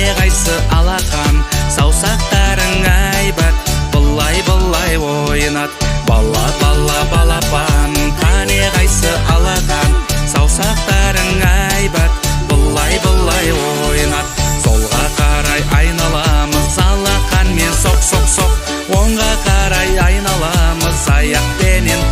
қане қайсы алақан, саусақтарың айбат, былай ойнат. Бала балапан, қане қайсы алақан, саусақтарың айбат, былай ойнат. Солға қарай айналамыз, алақанмен соқ, оңға қарай айналамыз, аяқпенен